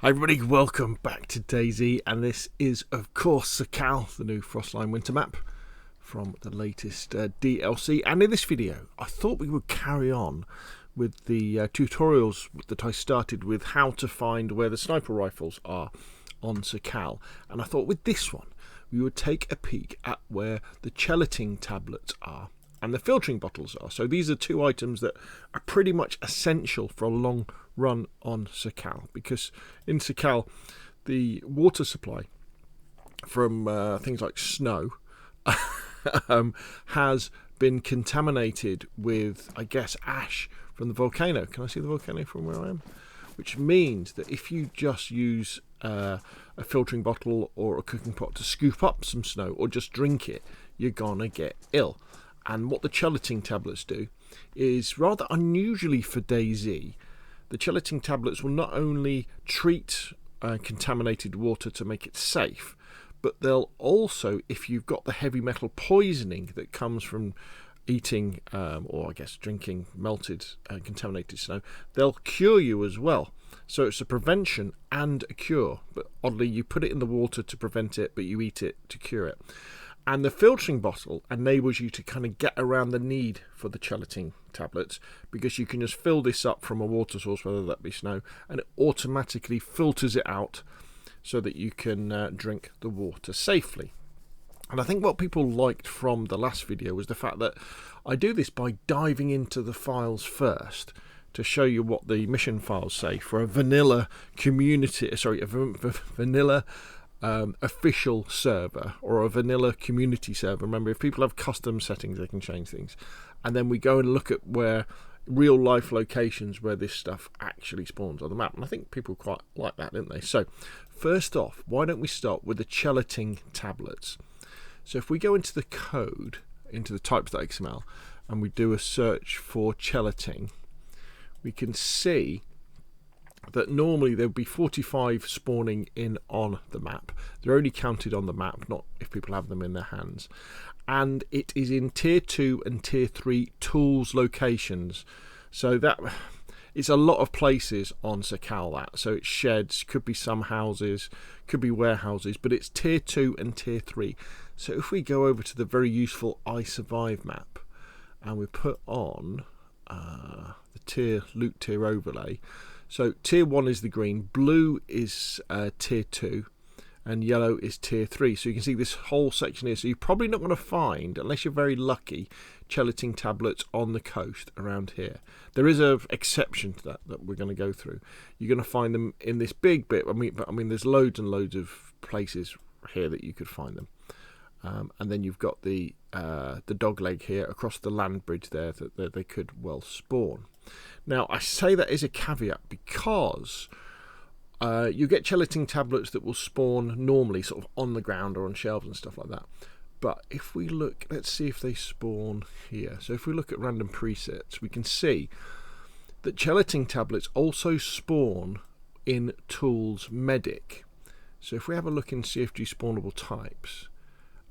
Hi everybody, welcome back to DayZ, and this is of course Sakhal, the new Frostline winter map from the latest DLC. And in this video I thought we would carry on with the tutorials that I started with how to find where the sniper rifles are on Sakhal, and I thought with this one we would take a peek at where the Chelating Tablets are and the filtering bottles are. So these are two items that are pretty much essential for a long run on Sakhal, because in Sakhal the water supply from things like snow has been contaminated with, I guess, ash from the volcano. Can I see the volcano from where I am? Which means that if you just use a filtering bottle or a cooking pot to scoop up some snow or just drink it, you're gonna get ill. And what the Chelating Tablets do is, rather unusually for DayZ, the Chelating Tablets will not only treat contaminated water to make it safe, but they'll also, if you've got the heavy metal poisoning that comes from eating or I guess drinking melted contaminated snow, they'll cure you as well. So it's a prevention and a cure, but oddly you put it in the water to prevent it, but you eat it to cure it. And the filtering bottle enables you to kind of get around the need for the Chelating Tablets, because you can just fill this up from a water source, whether that be snow, and it automatically filters it out so that you can drink the water safely. And I think what people liked from the last video was the fact that I do this by diving into the files first to show you what the mission files say for a vanilla community, vanilla official server or a vanilla community server. Remember, if people have custom settings, they can change things. And then we go and look at where real life locations where this stuff actually spawns on the map. And I think people quite like that, didn't they? So first off, why don't we start with the Chelating Tablets? So if we go into the code, into the types.xml, and we do a search for Chelating, we can see that normally there would be 45 spawning in on the map. They're only counted on the map, not if people have them in their hands. And it is in tier 2 and tier 3 tools locations. So that it's a lot of places on Sakhal that. So it's sheds, could be some houses, could be warehouses, but it's tier 2 and tier 3. So if we go over to the very useful I Survive map and we put on the loot tier overlay. So tier 1 is the green, blue is tier 2, and yellow is tier 3. So you can see this whole section here. So you're probably not going to find, unless you're very lucky, Chelating Tablets on the coast around here. There is an exception to that we're going to go through. You're going to find them in this big bit. I mean, there's loads and loads of places here that you could find them. And then you've got the dog leg here across the land bridge there that they could well spawn. Now, I say that is a caveat because you get Chelating Tablets that will spawn normally sort of on the ground or on shelves and stuff like that. But if we look, let's see if they spawn here. So if we look at random presets, we can see that Chelating Tablets also spawn in Tools Medic. So if we have a look in CFG spawnable types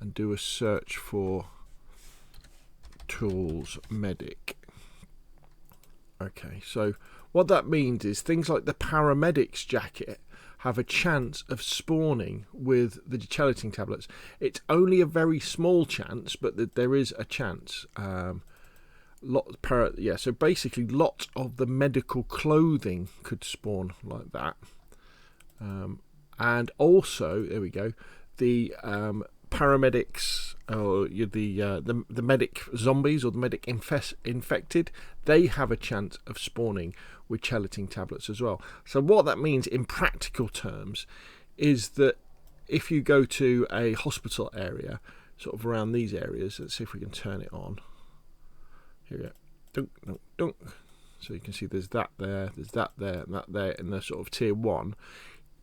and do a search for Tools Medic. Okay, so what that means is things like the paramedic's jacket have a chance of spawning with the Chelating Tablets. It's only a very small chance, but there is a chance. So basically lots of the medical clothing could spawn like that. And also, there we go, the paramedics or the medic zombies or the medic infected, they have a chance of spawning with Chelating Tablets as well. So what that means in practical terms is that if you go to a hospital area, sort of around these areas, let's see if we can turn it on. Here we go. Dunk, dunk, dunk. So you can see there's that there, there's that there, and that there in the sort of tier 1.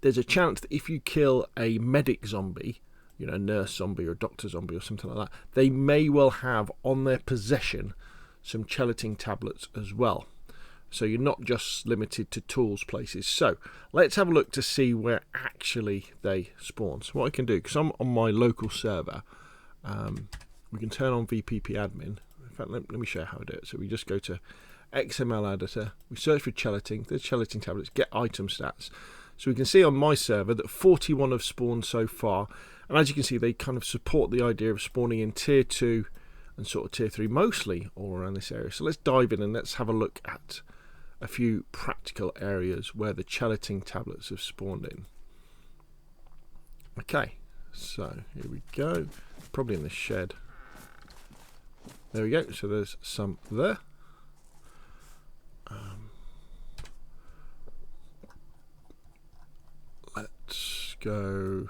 There's a chance that if you kill a medic zombie, you know, nurse zombie or doctor zombie or something like that, they may well have on their possession some Chelating Tablets as well. So you're not just limited to tools places. So let's have a look to see where actually they spawn. So what I can do, because I'm on my local server, we can turn on VPP admin. In fact, let me show you how to do it. So we just go to XML editor, we search for Chelating, there's Chelating Tablets, get item stats. So we can see on my server that 41 have spawned so far, and as you can see, they kind of support the idea of spawning in tier 2 and sort of tier 3, mostly all around this area. So let's dive in and let's have a look at a few practical areas where the Chelating Tablets have spawned in. Okay, so here we go, probably in the shed. There we go, so there's some there. Let's go.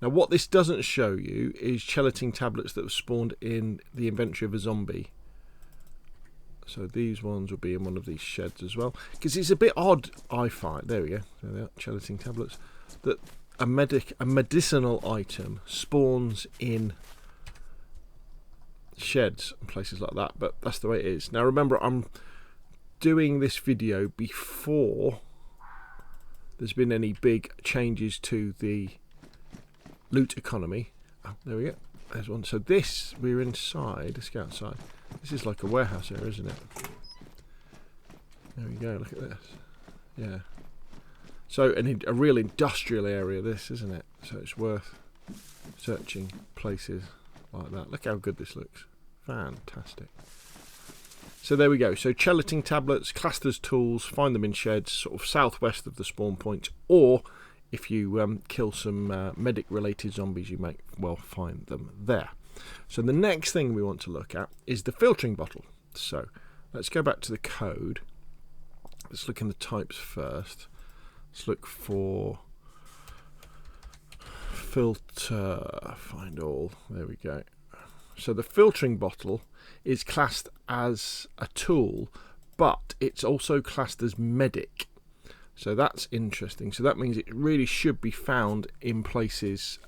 Now what this doesn't show you is Chelating Tablets that have spawned in the inventory of a zombie. So these ones will be in one of these sheds as well. Because it's a bit odd, I find, there we go, there they are, Chelating Tablets, that a medicinal item spawns in sheds and places like that, but that's the way it is. Now remember, I'm doing this video before there's been any big changes to the loot economy. Oh, there we go, there's one. So this, we're inside, let's go outside. This is like a warehouse area, isn't it? There we go, look at this. Yeah. So a real industrial area this, isn't it? So it's worth searching places like that. Look how good this looks. Fantastic. So there we go. So Chelating Tablets, classed as tools, find them in sheds, sort of southwest of the spawn point, or if you kill some medic-related zombies, you may well find them there. So the next thing we want to look at is the filtering bottle. So let's go back to the code. Let's look in the types first. Let's look for filter, find all, there we go. So the filtering bottle is classed as a tool, but it's also classed as medic. So that's interesting. So that means it really should be found in places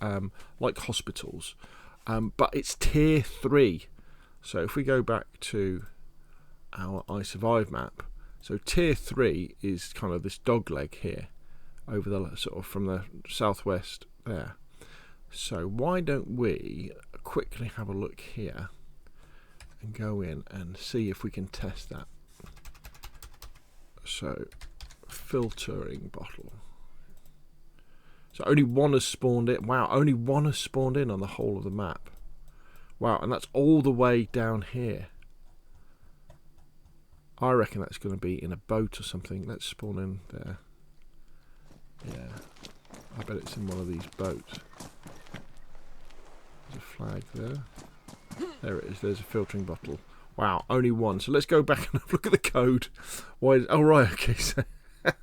like hospitals, but it's tier 3. So if we go back to our I Survive map, so tier 3 is kind of this dog leg here, over the sort of from the southwest there. So why don't we quickly have a look here and go in and see if we can test that. So filtering bottle. So only one has spawned in. Wow, only one has spawned in on the whole of the map. Wow, and that's all the way down here. I reckon that's going to be in a boat or something. Let's spawn in there. Yeah, I bet it's in one of these boats. There's a flag there. There it is, there's a filtering bottle. Wow, only one. So let's go back and look at the code. Why? Oh, right, okay. So I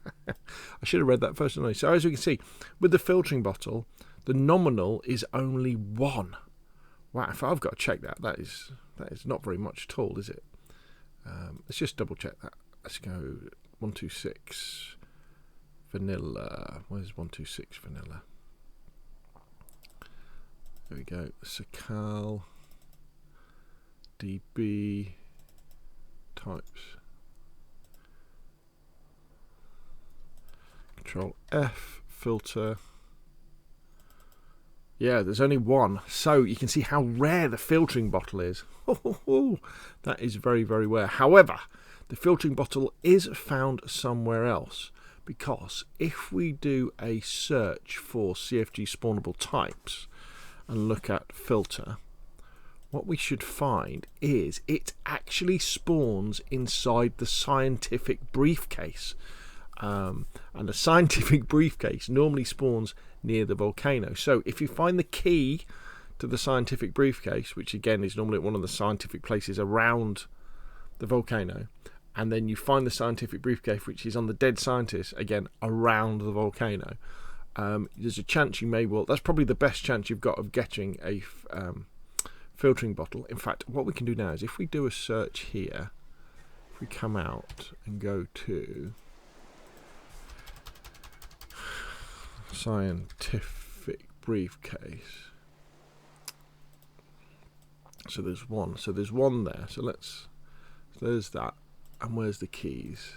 should have read that first, didn't I? So as we can see, with the filtering bottle, the nominal is only 1. Wow, if I've got to check that, that is not very much at all, is it? Let's just double check that. Let's go 126 vanilla. Where's 126 vanilla? There we go. Sakhal DB types. Control F, filter. Yeah, there's only one. So you can see how rare the filtering bottle is. That is very, very rare. However, the filtering bottle is found somewhere else, because if we do a search for CFG spawnable types and look at filter, what we should find is it actually spawns inside the scientific briefcase. And the scientific briefcase normally spawns near the volcano. So if you find the key to the scientific briefcase, which again is normally at one of the scientific places around the volcano, and then you find the scientific briefcase, which is on the dead scientist, again around the volcano, there's a chance you may well, that's probably the best chance you've got of getting a filtering bottle. In fact, what we can do now is if we do a search here, if we come out and go to scientific briefcase, so there's one there, so there's that. And where's the keys?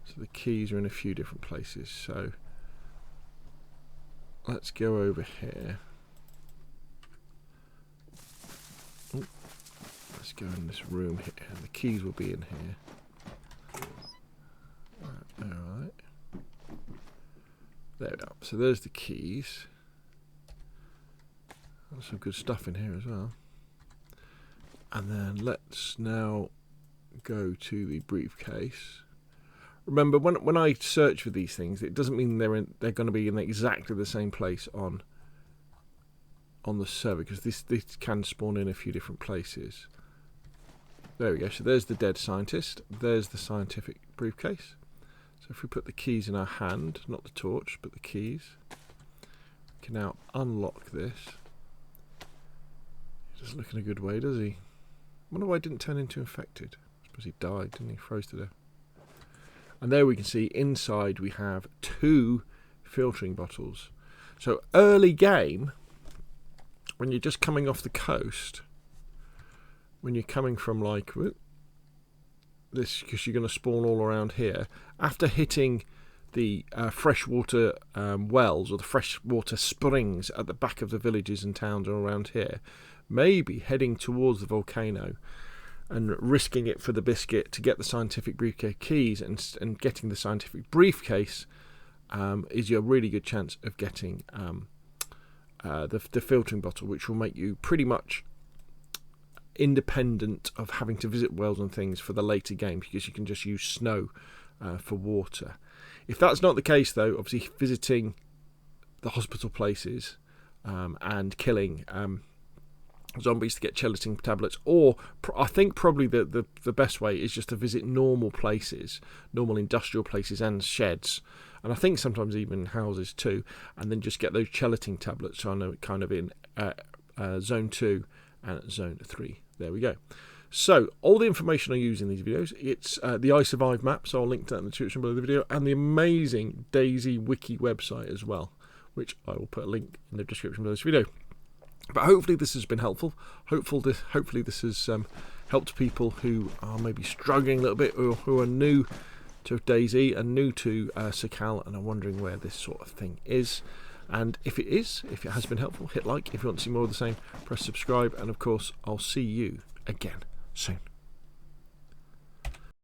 So the keys are in a few different places, so let's go over here. Ooh, let's go in this room here, and the keys will be in here. Alright. There we are. So there's the keys. There's some good stuff in here as well. And then let's now go to the briefcase. Remember, when I search for these things, it doesn't mean they're going to be in exactly the same place on the server, because this can spawn in a few different places. There we go. So there's the dead scientist. There's the scientific briefcase. So if we put the keys in our hand, not the torch, but the keys, we can now unlock this. He doesn't look in a good way, does he? I wonder why he didn't turn into infected. I suppose he died, didn't he? Froze to death. And there we can see inside we have 2 filtering bottles. So early game, when you're just coming off the coast, when you're coming from like this, because you're going to spawn all around here, after hitting the freshwater wells or the freshwater springs at the back of the villages and towns around here, maybe heading towards the volcano and risking it for the biscuit to get the scientific briefcase keys and getting the scientific briefcase is your really good chance of getting the filtering bottle, which will make you pretty much independent of having to visit wells and things for the later game, because you can just use snow for water. If that's not the case, though, obviously visiting the hospital places and killing zombies to get Chelating Tablets, or I think probably the best way is just to visit normal places, normal industrial places and sheds, and I think sometimes even houses too, and then just get those Chelating Tablets kind of in Zone 2 and Zone 3. There we go. So all the information I use in these videos, it's the I Survive map, so I'll link to that in the description below the video, and the amazing DayZ wiki website as well, which I will put a link in the description below this video. But hopefully this has been helpful. Hopefully this has helped people who are maybe struggling a little bit, or who are new to DayZ and new to Sakhal and are wondering where this sort of thing is. And if it has been helpful, hit like. If you want to see more of the same, press subscribe. And of course, I'll see you again soon.